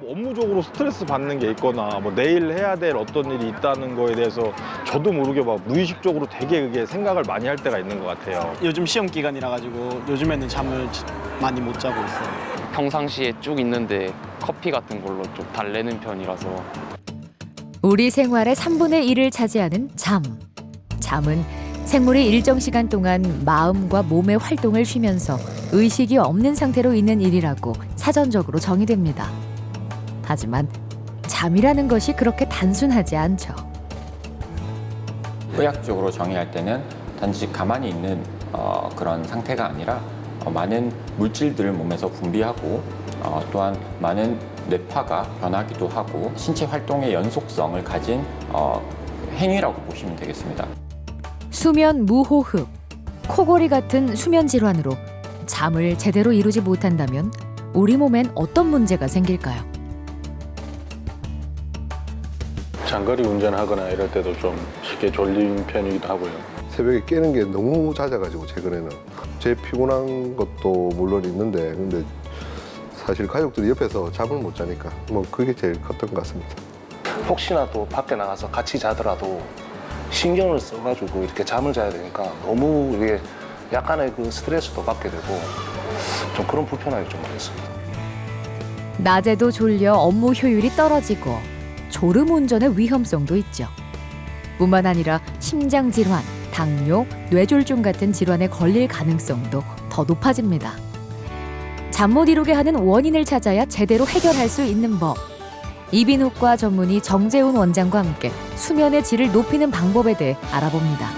업무적으로 스트레스 받는 게 있거나 뭐 내일 해야 될 어떤 일이 있다는 거에 대해서 저도 모르게 막 무의식적으로 되게 그게 생각을 많이 할 때가 있는 것 같아요. 요즘 시험 기간이라 가지고 요즘에는 잠을 많이 못 자고 있어요. 평상시에 쭉 있는데 커피 같은 걸로 좀 달래는 편이라서. 우리 생활의 3분의 1을 차지하는 잠. 잠은 생물이 일정 시간 동안 마음과 몸의 활동을 쉬면서 의식이 없는 상태로 있는 일이라고 사전적으로 정의됩니다. 하지만 잠이라는 것이 그렇게 단순하지 않죠. 의학적으로 정의할 때는 단지 가만히 있는 그런 상태가 아니라 많은 물질들을 몸에서 분비하고 또한 많은 뇌파가 변하기도 하고 신체 활동의 연속성을 가진 행위라고 보시면 되겠습니다. 수면 무호흡, 코골이 같은 수면 질환으로 잠을 제대로 이루지 못한다면 우리 몸엔 어떤 문제가 생길까요? 장거리 운전하거나 이럴 때도 좀 쉽게 졸린 편이기도 하고요. 새벽에 깨는 게 너무 잦아가지고 최근에는 제 피곤한 것도 물론 있는데 근데 사실 가족들이 옆에서 잠을 못 자니까 뭐 그게 제일 컸던 것 같습니다. 혹시나 또 밖에 나가서 같이 자더라도 신경을 써가지고 이렇게 잠을 자야 되니까 너무 이게 약간의 그 스트레스도 받게 되고 좀 그런 불편함이 좀 많이 있습니다. 낮에도 졸려 업무 효율이 떨어지고 졸음 운전의 위험성도 있죠. 뿐만 아니라 심장 질환, 당뇨, 뇌졸중 같은 질환에 걸릴 가능성도 더 높아집니다. 잠 못 이루게 하는 원인을 찾아야 제대로 해결할 수 있는 법. 이비인후과 전문의 정재훈 원장과 함께 수면의 질을 높이는 방법에 대해 알아봅니다.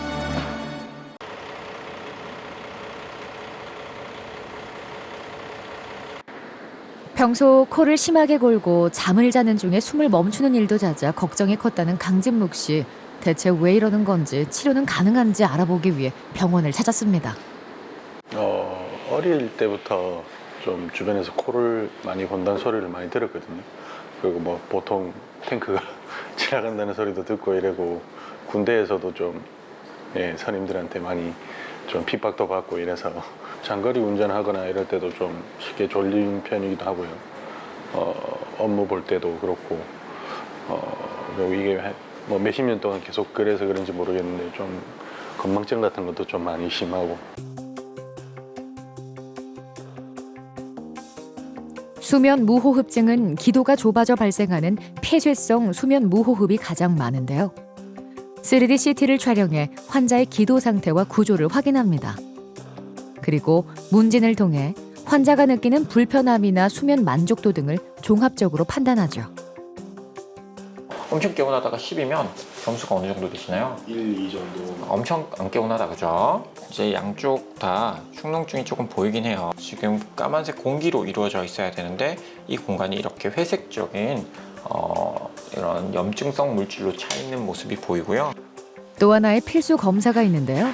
평소 코를 심하게 골고 잠을 자는 중에 숨을 멈추는 일도 잦아 걱정이 컸다는 강진묵 씨. 대체 왜 이러는 건지 치료는 가능한지 알아보기 위해 병원을 찾았습니다. 어릴 때부터 좀 주변에서 코를 많이 곤다는 소리를 많이 들었거든요. 그리고 뭐 보통 탱크가 지나간다는 소리도 듣고 이러고 군대에서도 좀 선임들한테 많이 좀 핍박도 받고 이래서 장거리 운전하거나 이럴 때도 좀 쉽게 졸린 편이기도 하고요. 업무 볼 때도 그렇고 그리고 이게 뭐 몇십 년 동안 계속 그래서 그런지 모르겠는데 좀 건망증 같은 것도 좀 많이 심하고. 수면 무호흡증은 기도가 좁아져 발생하는 폐쇄성 수면 무호흡이 가장 많은데요. 3D CT를 촬영해 환자의 기도 상태와 구조를 확인합니다. 그리고 문진을 통해 환자가 느끼는 불편함이나 수면 만족도 등을 종합적으로 판단하죠. 엄청 개운하다가 10이면 점수가 어느 정도 되시나요? 1, 2 정도. 엄청 안 개운하다, 그죠? 이제 양쪽 다 축농증이 조금 보이긴 해요. 지금 까만색 공기로 이루어져 있어야 되는데 이 공간이 이렇게 회색적인 이런 염증성 물질로 차 있는 모습이 보이고요. 또 하나의 필수 검사가 있는데요.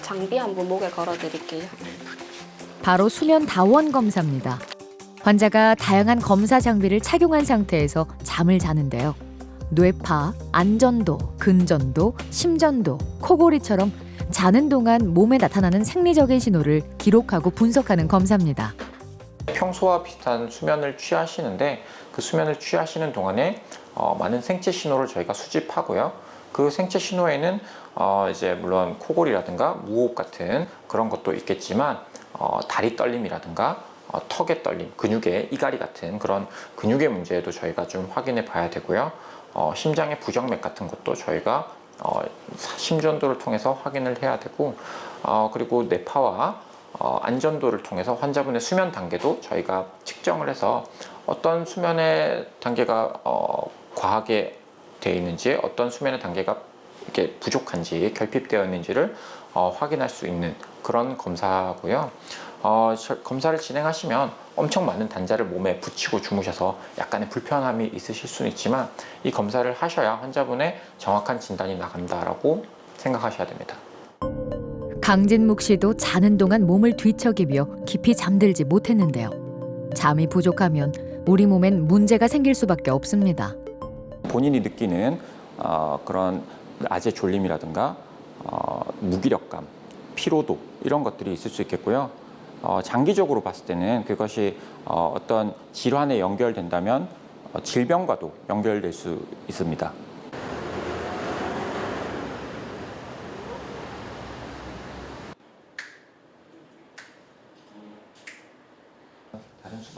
장비 한번 목에 걸어드릴게요. 바로 수면 다원 검사입니다. 환자가 다양한 검사 장비를 착용한 상태에서 잠을 자는데요. 뇌파, 안전도, 근전도, 심전도, 코골이처럼 자는 동안 몸에 나타나는 생리적인 신호를 기록하고 분석하는 검사입니다. 평소와 비슷한 수면을 취하시는데 그 수면을 취하시는 동안에 많은 생체 신호를 저희가 수집하고요. 그 생체 신호에는 이제 물론 코골이라든가 무호흡 같은 그런 것도 있겠지만 다리 떨림이라든가 턱의 떨림, 근육의 이갈이 같은 그런 근육의 문제도 저희가 좀 확인해 봐야 되고요. 심장의 부정맥 같은 것도 저희가 심전도를 통해서 확인을 해야 되고 그리고 뇌파와 안전도를 통해서 환자분의 수면 단계도 저희가 측정을 해서 어떤 수면의 단계가 과하게 되어 있는지 어떤 수면의 단계가 이렇게 부족한지 결핍되어 있는지를 확인할 수 있는 그런 검사고요. 검사를 진행하시면 엄청 많은 단자를 몸에 붙이고 주무셔서 약간의 불편함이 있으실 수는 있지만 이 검사를 하셔야 환자분의 정확한 진단이 나간다라고 생각하셔야 됩니다. 강진묵 씨도 자는 동안 몸을 뒤척이며 깊이 잠들지 못했는데요. 잠이 부족하면 우리 몸엔 문제가 생길 수밖에 없습니다. 본인이 느끼는 그런 낮의 졸림이라든가 무기력감, 피로도 이런 것들이 있을 수 있겠고요. 장기적으로 봤을 때는 그것이 어떤 질환에 연결된다면 질병과도 연결될 수 있습니다.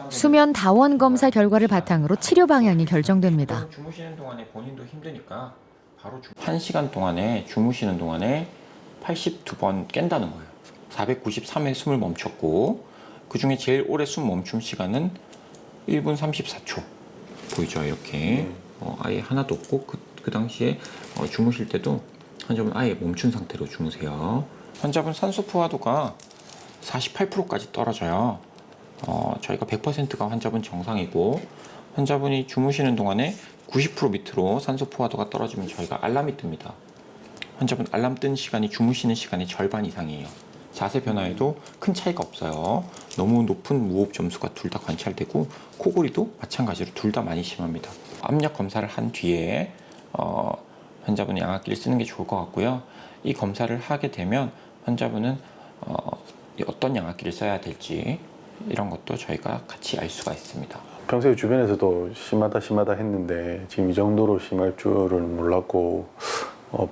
수면 다원 검사 결과를 바탕으로 치료 방향이 결정됩니다. 주무시는 동안에 본인도 힘드니까 바로 1시간 동안에 주무시는 동안에 82번 깬다는 거예요. 493회 숨을 멈췄고 그 중에 제일 오래 숨 멈춤 시간은 1분 34초 보이죠? 이렇게 아예 하나도 없고 그 당시에 주무실 때도 환자분 아예 멈춘 상태로 주무세요. 환자분 산소 포화도가 48%까지 떨어져요. 저희가 100%가 환자분 정상이고 환자분이 주무시는 동안에 90% 밑으로 산소 포화도가 떨어지면 저희가 알람이 뜹니다. 환자분 알람 뜬 시간이 주무시는 시간의 절반 이상이에요. 자세 변화에도 큰 차이가 없어요. 너무 높은 무호흡 점수가 둘 다 관찰되고 코골이도 마찬가지로 둘 다 많이 심합니다. 압력 검사를 한 뒤에 환자분이 양압기를 쓰는 게 좋을 것 같고요. 이 검사를 하게 되면 환자분은 어떤 양압기를 써야 될지 이런 것도 저희가 같이 알 수가 있습니다. 평소에 주변에서도 심하다 했는데 지금 이 정도로 심할 줄은 몰랐고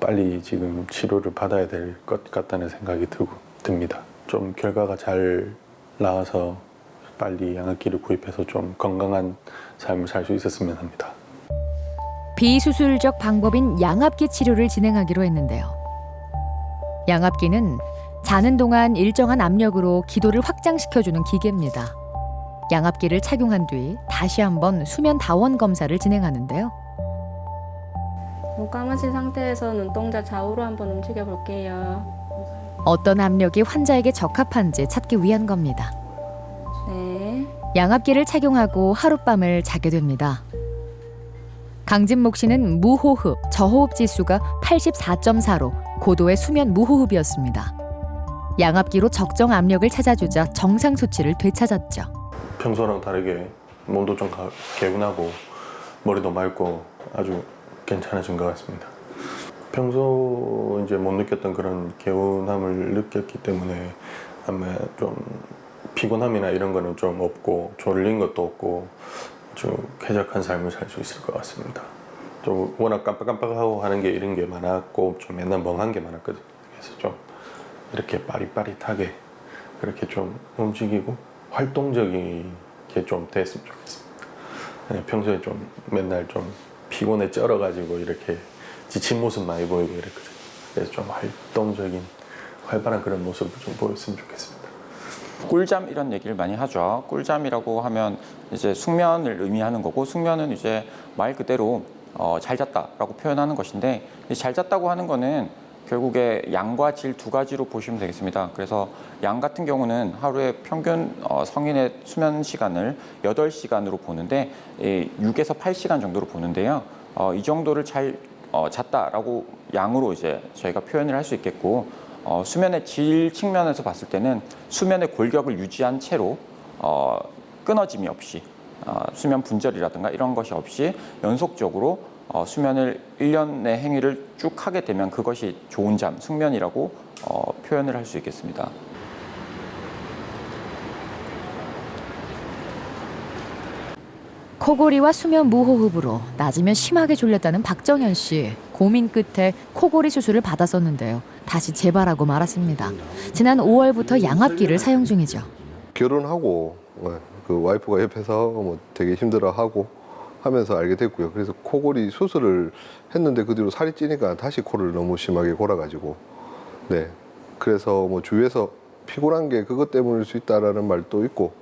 빨리 지금 치료를 받아야 될 것 같다는 생각이 듭니다. 좀 결과가 잘 나와서 빨리 양압기를 구입해서 좀 건강한 삶을 살 수 있었으면 합니다. 비수술적 방법인 양압기 치료를 진행하기로 했는데요. 양압기는 자는 동안 일정한 압력으로 기도를 확장시켜주는 기계입니다. 양압기를 착용한 뒤 다시 한번 수면 다원 검사를 진행하는데요. 눈 감으신 상태에서 눈동자 좌우로 한번 움직여 볼게요. 어떤 압력이 환자에게 적합한지 찾기 위한 겁니다. 네. 양압기를 착용하고 하룻밤을 자게 됩니다. 강진목 씨는 무호흡, 저호흡 지수가 84.4로 고도의 수면 무호흡이었습니다. 양압기로 적정 압력을 찾아주자 정상 수치를 되찾았죠. 평소랑 다르게 몸도 좀 개운하고 머리도 맑고 아주 괜찮아진 것 같습니다. 평소 이제 못 느꼈던 그런 개운함을 느꼈기 때문에 아마 좀 피곤함이나 이런 거는 좀 없고 졸린 것도 없고 아주 쾌적한 삶을 살 수 있을 것 같습니다. 좀 워낙 깜빡깜빡하고 하는 게 이런 게 많았고 좀 맨날 멍한 게 많았거든요. 그래서 좀 이렇게 빠릿빠릿하게 그렇게 좀 움직이고 활동적이게 좀 됐으면 좋겠습니다. 네, 평소에 좀 맨날 좀 피곤에 쩔어가지고 이렇게 지친 모습 많이 보이고 이랬거든요. 그래서 좀 활동적인 활발한 그런 모습을 좀 보였으면 좋겠습니다. 꿀잠 이런 얘기를 많이 하죠. 꿀잠이라고 하면 이제 숙면을 의미하는 거고 숙면은 이제 말 그대로 잘 잤다라고 표현하는 것인데 잘 잤다고 하는 거는 결국에 양과 질 두 가지로 보시면 되겠습니다. 그래서 양 같은 경우는 하루에 평균 성인의 수면 시간을 8시간으로 보는데 6에서 8시간 정도로 보는데요. 이 정도를 잘 잤다라고 양으로 이제 저희가 표현을 할 수 있겠고 수면의 질 측면에서 봤을 때는 수면의 골격을 유지한 채로 끊어짐이 없이 수면 분절이라든가 이런 것이 없이 연속적으로 수면을 1년의 행위를 쭉 하게 되면 그것이 좋은 잠, 숙면이라고 표현을 할 수 있겠습니다. 코골이와 수면 무호흡으로 낮이면 심하게 졸렸다는 박정현 씨. 고민 끝에 코골이 수술을 받았었는데요. 다시 재발하고 말았습니다. 지난 5월부터 양압기를 사용 중이죠. 결혼하고 그 와이프가 옆에서 뭐 되게 힘들어하고 하면서 알게 됐고요. 그래서 코골이 수술을 했는데 그 뒤로 살이 찌니까 다시 코를 너무 심하게 골아가지고 네. 그래서 뭐 주위에서 피곤한 게 그것 때문일 수 있다라는 말도 있고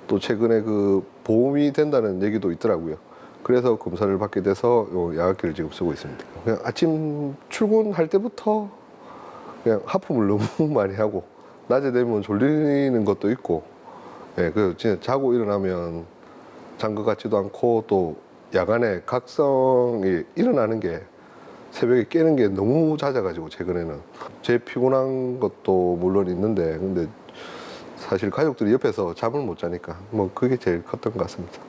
또 최근에 그 보험이 된다는 얘기도 있더라고요. 그래서 검사를 받게 돼서 양압기를 지금 쓰고 있습니다. 그냥 아침 출근할 때부터 그냥 하품을 너무 많이 하고 낮에 되면 졸리는 것도 있고 예, 그래서 진짜 자고 일어나면 잔 것 같지도 않고 또 야간에 각성이 일어나는 게 새벽에 깨는 게 너무 잦아가지고 최근에는 제 피곤한 것도 물론 있는데 근데 사실 가족들이 옆에서 잠을 못 자니까 뭐 그게 제일 컸던 것 같습니다.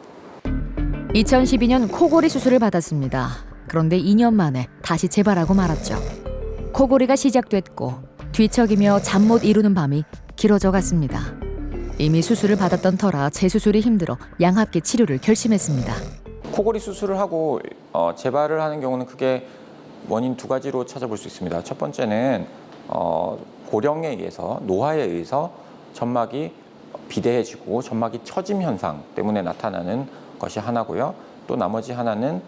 2012년 코골이 수술을 받았습니다. 그런데 2년 만에 다시 재발하고 말았죠. 코골이가 시작됐고 뒤척이며 잠 못 이루는 밤이 길어져 갔습니다. 이미 수술을 받았던 터라 재수술이 힘들어 양압기 치료를 결심했습니다. 코골이 수술을 하고 재발을 하는 경우는 크게 원인 두 가지로 찾아볼 수 있습니다. 첫 번째는 고령에 의해서, 노화에 의해서 점막이 비대해지고 점막이 처짐 현상 때문에 나타나는 것이 하나고요. 또 나머지 하나는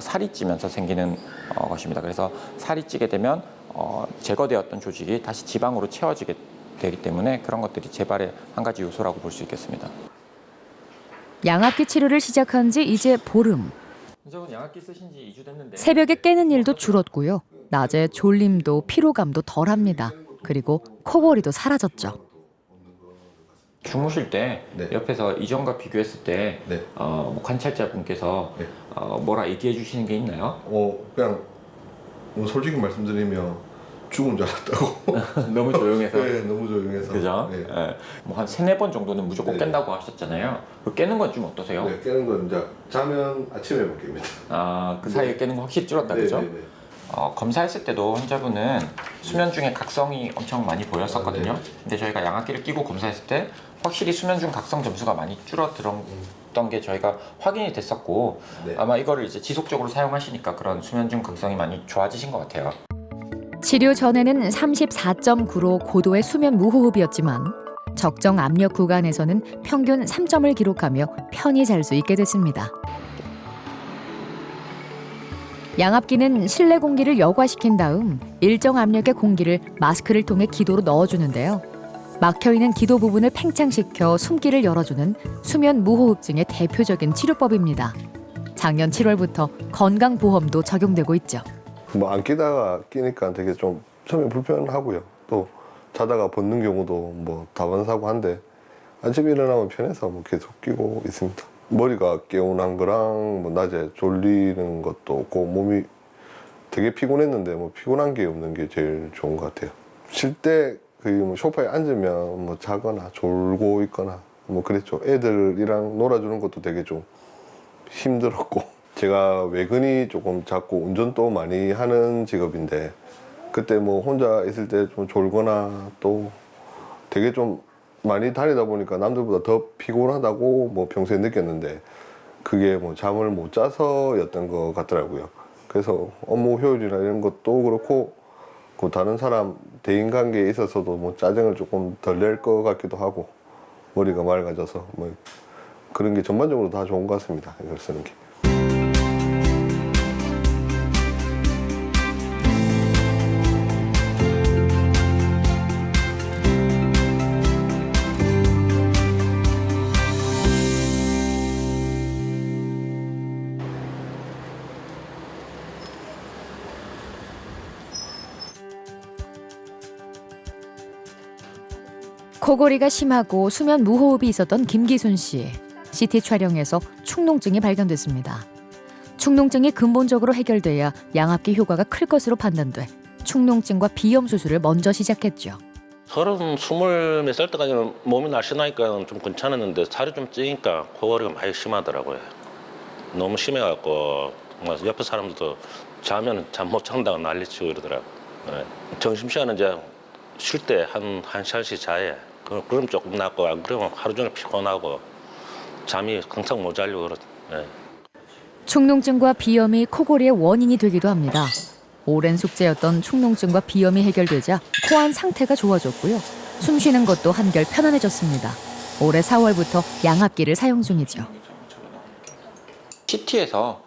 살이 찌면서 생기는 것입니다. 그래서 살이 찌게 되면 제거되었던 조직이 다시 지방으로 채워지게 되기 때문에 그런 것들이 재발의 한 가지 요소라고 볼 수 있겠습니다. 양압기 치료를 시작한 지 이제 보름. 양압기 쓰신 지 2주 됐는데 새벽에 깨는 일도 줄었고요. 낮에 졸림도 피로감도 덜합니다. 그리고 코골이도 사라졌죠. 주무실 때 네. 옆에서 이전과 비교했을 때 네. 관찰자분께서 네. 뭐라 얘기해 주시는 게 있나요? 그냥 뭐 솔직히 말씀드리면 죽은 줄 알았다고. 너무 조용해서. 네, 너무 조용해서. 그죠? 네. 뭐한 3-4번 정도는 무조건 네. 깬다고 하셨잖아요. 그 깨는 건 좀 어떠세요? 네, 깨는 건 이제 자면 아침에만 깹니다. 그 사이에 깨는 건 확실히 줄었다, 그죠? 네, 네, 네. 검사했을 때도 환자분은 수면 중에 각성이 엄청 많이 보였었거든요. 아, 네. 근데 저희가 양압기를 끼고 검사했을 때 확실히 수면 중 각성 점수가 많이 줄어들었던 게 저희가 확인이 됐었고 네. 아마 이거를 이제 지속적으로 사용하시니까 그런 수면 중 각성이 많이 좋아지신 것 같아요. 치료 전에는 34.9로 고도의 수면 무호흡이었지만 적정 압력 구간에서는 평균 3점을 기록하며 편히 잘 수 있게 됐습니다. 양압기는 실내 공기를 여과시킨 다음 일정 압력의 공기를 마스크를 통해 기도로 넣어주는데요. 막혀있는 기도 부분을 팽창시켜 숨기를 열어주는 수면 무호흡증의 대표적인 치료법입니다. 작년 7월부터 건강보험도 적용되고 있죠. 뭐 안 끼다가 끼니까 되게 좀 처음에 불편하고요. 또 자다가 벗는 경우도 뭐 다반사고 한데 아침에 일어나면 편해서 뭐 계속 끼고 있습니다. 머리가 개운한 거랑 뭐 낮에 졸리는 것도 없고 몸이 되게 피곤했는데 뭐 피곤한 게 없는 게 제일 좋은 것 같아요. 쉴 때 그 뭐 소파에 앉으면 뭐 자거나 졸고 있거나 뭐 그랬죠. 애들이랑 놀아주는 것도 되게 좀 힘들었고 제가 외근이 조금 작고 운전도 많이 하는 직업인데 그때 뭐 혼자 있을 때 좀 졸거나 또 되게 좀 많이 다니다 보니까 남들보다 더 피곤하다고 뭐 평소에 느꼈는데 그게 뭐 잠을 못 자서였던 것 같더라고요. 그래서 업무 효율이나 이런 것도 그렇고 그 다른 사람 대인관계에 있어서도 뭐 짜증을 조금 덜 낼 것 같기도 하고 머리가 맑아져서 뭐 그런 게 전반적으로 다 좋은 것 같습니다. 이걸 쓰는 게. 코골이가 심하고 수면 무호흡이 있었던 김기순 씨. CT 촬영에서 축농증이 발견됐습니다. 축농증이 근본적으로 해결돼야 양압기 효과가 클 것으로 판단돼 축농증과 비염 수술을 먼저 시작했죠. 20몇 살 때까지는 몸이 날씬하니까 좀 괜찮았는데 살이 좀 찌니까 코골이가 많이 심하더라고요. 너무 심해갖고 옆에 사람들도 자면 잠 못 잔다고 난리치고 이러더라고요. 네. 점심시간은 이제 쉴 때 한 시간씩 자요. 그럼 조금 낫고 안 그러면 하루 종일 피곤하고 잠이 항상 못 자려고 그러죠. 네. 축농증과 비염이 코골이의 원인이 되기도 합니다. 오랜 숙제였던 축농증과 비염이 해결되자 코안 상태가 좋아졌고요. 숨 쉬는 것도 한결 편안해졌습니다. 올해 4월부터 양압기를 사용 중이죠. CT에서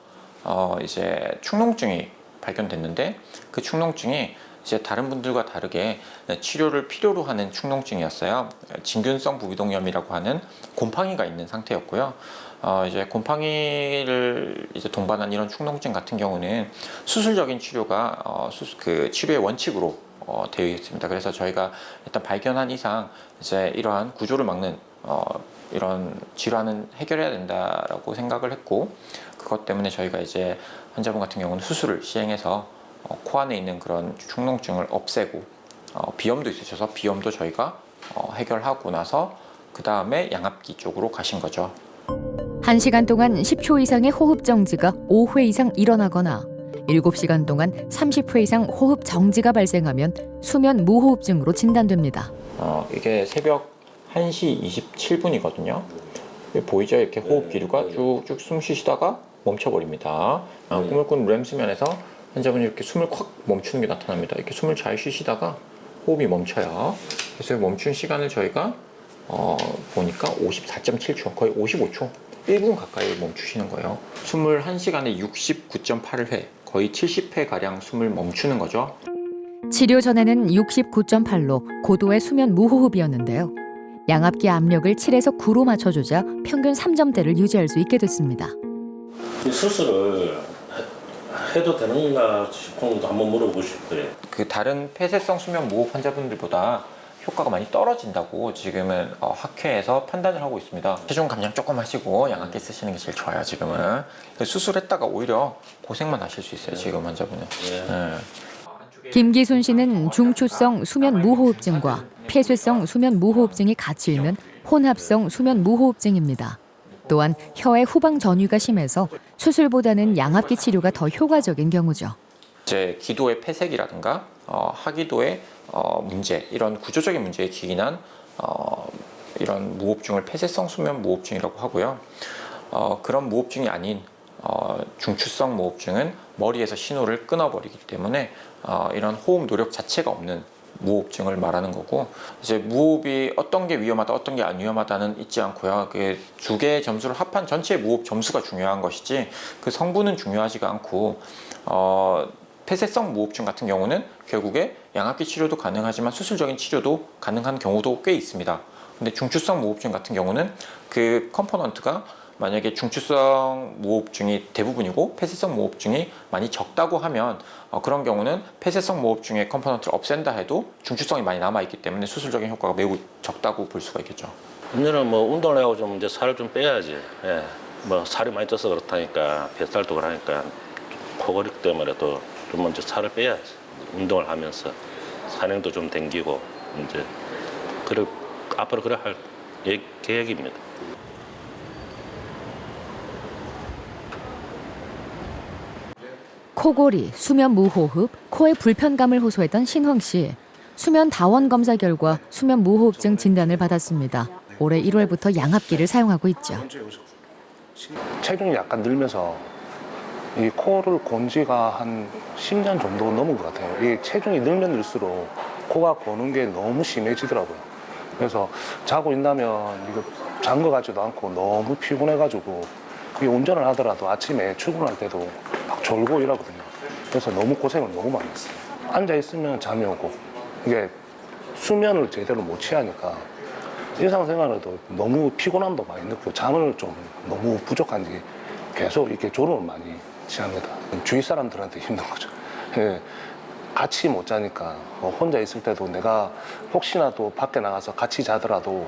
이제 축농증이 발견됐는데 그 축농증이 이제 다른 분들과 다르게 치료를 필요로 하는 축농증이었어요. 진균성 부비동염이라고 하는 곰팡이가 있는 상태였고요. 이제 곰팡이를 이제 동반한 이런 축농증 같은 경우는 수술적인 치료가 그 치료의 원칙으로 되어 있습니다. 그래서 저희가 일단 발견한 이상 이제 이러한 구조를 막는 이런 질환은 해결해야 된다라고 생각을 했고 그것 때문에 저희가 이제 환자분 같은 경우는 수술을 시행해서 코 안에 있는 그런 축농증을 없애고 비염도 있으셔서 비염도 저희가 해결하고 나서 그 다음에 양압기 쪽으로 가신 거죠. 1시간 동안 10초 이상의 호흡 정지가 5회 이상 일어나거나 7시간 동안 30회 이상 호흡 정지가 발생하면 수면 무호흡증으로 진단됩니다. 이게 새벽 1시 27분이거든요. 보이죠? 이렇게 호흡 기류가 쭉쭉 숨 쉬시다가 멈춰버립니다. 꿈을 꾼 렘 수면에서 환자분이 이렇게 숨을 콱 멈추는 게 나타납니다. 이렇게 숨을 잘 쉬시다가 호흡이 멈춰요. 그래서 멈춘 시간을 저희가 보니까 54.7초, 거의 55초, 1분 가까이 멈추시는 거예요. 21시간에 69.8회, 거의 70회 가량 숨을 멈추는 거죠. 치료 전에는 69.8로 고도의 수면 무호흡이었는데요. 양압기 압력을 7에서 9로 맞춰주자 평균 3점대를 유지할 수 있게 됐습니다. 이 수술을 해도 되는가 싶은 것도 한번 물어보고 싶어요. 그 다른 폐쇄성 수면 무호흡 환자분들보다 효과가 많이 떨어진다고 지금은 학회에서 판단을 하고 있습니다. 체중 감량 조금 하시고 양압기 쓰시는 게 제일 좋아요. 지금은 수술했다가 오히려 고생만 하실 수 있어요. 지금 환자분은. 김기순 씨는 중추성 수면 무호흡증과 폐쇄성 수면 무호흡증이 같이 있는 혼합성 수면 무호흡증입니다. 또한 혀의 후방 전유가 심해서 수술보다는 양압기 치료가 더 효과적인 경우죠. 이제 기도의 폐색이라든가 하기도의 문제, 이런 구조적인 문제에 기인한 이런 무호흡증을 폐쇄성 수면 무호흡증이라고 하고요. 그런 무호흡증이 아닌 중추성 무호흡증은 머리에서 신호를 끊어버리기 때문에 이런 호흡 노력 자체가 없는 무호흡증을 말하는 거고, 이제 무호흡이 어떤 게 위험하다, 어떤 게 안 위험하다는 있지 않고요. 그 두 개의 점수를 합한 전체 무호흡 점수가 중요한 것이지 그 성분은 중요하지가 않고, 폐쇄성 무호흡증 같은 경우는 결국에 양압기 치료도 가능하지만 수술적인 치료도 가능한 경우도 꽤 있습니다. 근데 중추성 무호흡증 같은 경우는 그 컴포넌트가 만약에 중추성 무호흡증이 대부분이고 폐쇄성 무호흡증이 많이 적다고 하면 그런 경우는 폐쇄성 무호흡증의 컴포넌트를 없앤다 해도 중추성이 많이 남아있기 때문에 수술적인 효과가 매우 적다고 볼 수가 있겠죠. 언니는 뭐 운동을 하고 좀 이제 살을 좀 빼야지. 예. 뭐 살이 많이 쪄서 그렇다니까 뱃살도 그러니까 코골이 때문에도 좀 먼저 살을 빼야지. 운동을 하면서 산행도 좀 댕기고 이제 그래 앞으로 그래 할 계획입니다. 코골이, 수면 무호흡, 코의 불편감을 호소했던 신황 씨. 수면 다원 검사 결과 수면 무호흡증 진단을 받았습니다. 올해 1월부터 양압기를 사용하고 있죠. 체중이 약간 늘면서 이 코를 곤 지가 한 10년 정도 넘은 것 같아요. 이 체중이 늘면 늘수록 코가 고는 게 너무 심해지더라고요. 그래서 자고 있다면 이거 잔 거 같지도 않고 너무 피곤해가지고 이 운전을 하더라도 아침에 출근할 때도 막 졸고 이러거든요. 그래서 너무 고생을 너무 많이 했어요. 앉아 있으면 잠이 오고 이게 수면을 제대로 못 취하니까 일상생활에도 너무 피곤함도 많이 느끼고 잠을 좀 너무 부족한지 계속 이렇게 졸음을 많이 취합니다. 주위 사람들한테 힘든 거죠. 예, 같이 못 자니까 혼자 있을 때도 내가 혹시나 또 밖에 나가서 같이 자더라도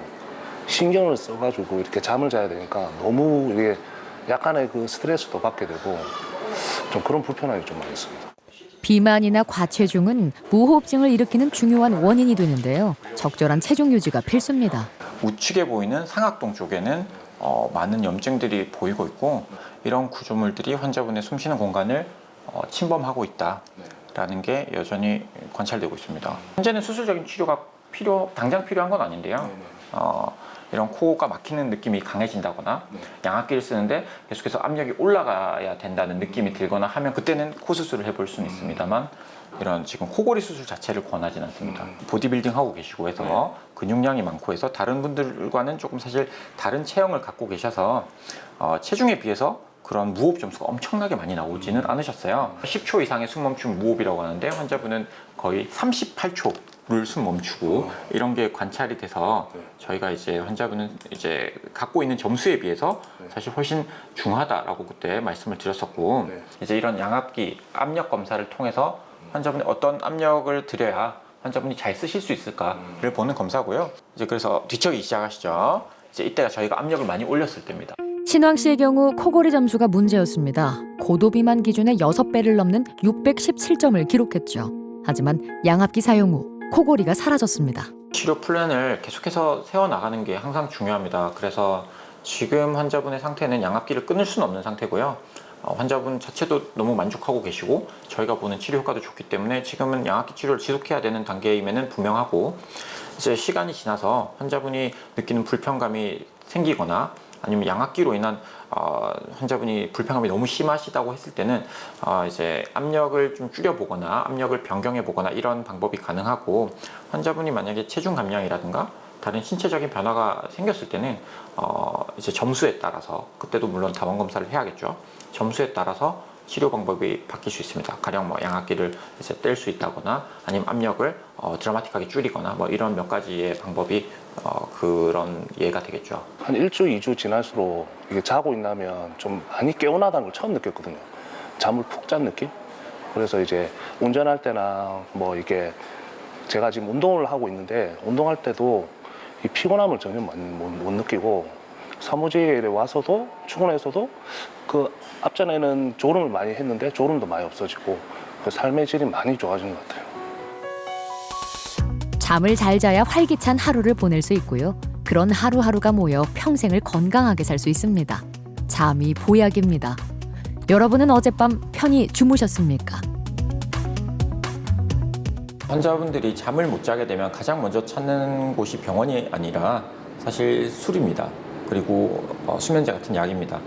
신경을 써가지고 이렇게 잠을 자야 되니까 너무 이게 약간의 그 스트레스도 받게 되고 좀 그런 불편함이 좀 많이 있습니다. 비만이나 과체중은 무호흡증을 일으키는 중요한 원인이 되는데요. 적절한 체중 유지가 필수입니다. 우측에 보이는 상악동 쪽에는 많은 염증들이 보이고 있고, 이런 구조물들이 환자분의 숨쉬는 공간을 침범하고 있다라는 게 여전히 관찰되고 있습니다. 현재는 수술적인 치료가 당장 필요한 건 아닌데요. 이런 코가 막히는 느낌이 강해진다거나 양압기를 쓰는데 계속해서 압력이 올라가야 된다는 느낌이 들거나 하면 그때는 코 수술을 해볼 수는 있습니다만, 이런 지금 코골이 수술 자체를 권하진 않습니다. 보디빌딩 하고 계시고 해서 근육량이 많고 해서 다른 분들과는 조금 사실 다른 체형을 갖고 계셔서 체중에 비해서 그런 무호흡 점수가 엄청나게 많이 나오지는 않으셨어요. 10초 이상의 숨멈춤 무호흡이라고 하는데 환자분은 거의 38초를 숨 멈추고 이런 게 관찰이 돼서 저희가 이제 환자분은 이제 갖고 있는 점수에 비해서 사실 훨씬 중하다라고 그때 말씀을 드렸었고, 이제 이런 양압기 압력 검사를 통해서 환자분이 어떤 압력을 드려야 환자분이 잘 쓰실 수 있을까를 보는 검사고요. 이제 그래서 뒤척이기 시작하시죠. 이제 이때가 저희가 압력을 많이 올렸을 때입니다. 신황 씨의 경우 코골이 점수가 문제였습니다. 고도 비만 기준의 6배를 넘는 617점을 기록했죠. 하지만 양압기 사용 후 코골이가 사라졌습니다. 치료 플랜을 계속해서 세워나가는 게 항상 중요합니다. 그래서 지금 환자분의 상태는 양압기를 끊을 수는 없는 상태고요. 환자분 자체도 너무 만족하고 계시고 저희가 보는 치료 효과도 좋기 때문에 지금은 양압기 치료를 지속해야 되는 단계임에는 분명하고, 이제 시간이 지나서 환자분이 느끼는 불편감이 생기거나 아니면 양압기로 인한 환자분이 불편감이 너무 심하시다고 했을 때는 이제 압력을 좀 줄여보거나 압력을 변경해보거나 이런 방법이 가능하고, 환자분이 만약에 체중 감량이라든가 다른 신체적인 변화가 생겼을 때는 이제 점수에 따라서, 그때도 물론 다원 검사를 해야겠죠. 점수에 따라서 치료 방법이 바뀔 수 있습니다. 가령 뭐 양압기를 이제 뗄 수 있다거나 아니면 압력을 드라마틱하게 줄이거나 뭐 이런 몇 가지의 방법이 그런 예가 되겠죠. 한 1주, 2주 지날수록 이게 자고 있나면 좀 많이 개운하다는 걸 처음 느꼈거든요. 잠을 푹 잔 느낌? 그래서 이제 운전할 때나 뭐 이게 제가 지금 운동을 하고 있는데 운동할 때도 이 피곤함을 전혀 못 느끼고, 사무실에 와서도 출근해서도 그 앞전에는 졸음을 많이 했는데 졸음도 많이 없어지고 그 삶의 질이 많이 좋아진 것 같아요. 잠을 잘 자야 활기찬 하루를 보낼 수 있고요. 그런 하루하루가 모여 평생을 건강하게 살 수 있습니다. 잠이 보약입니다. 여러분은 어젯밤 편히 주무셨습니까? 환자분들이 잠을 못 자게 되면 가장 먼저 찾는 곳이 병원이 아니라 사실 술입니다. 그리고 수면제 같은 약입니다.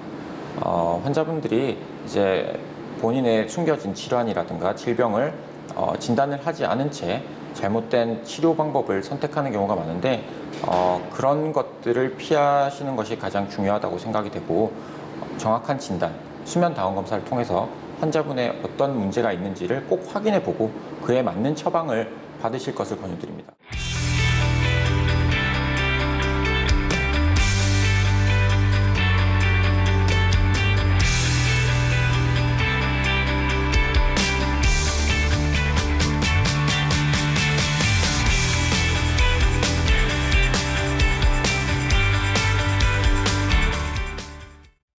환자분들이 이제 본인의 숨겨진 질환이라든가 질병을 진단을 하지 않은 채 잘못된 치료 방법을 선택하는 경우가 많은데, 그런 것들을 피하시는 것이 가장 중요하다고 생각이 되고, 정확한 진단, 수면 다원 검사를 통해서 환자분의 어떤 문제가 있는지를 꼭 확인해 보고 그에 맞는 처방을 받으실 것을 권유드립니다.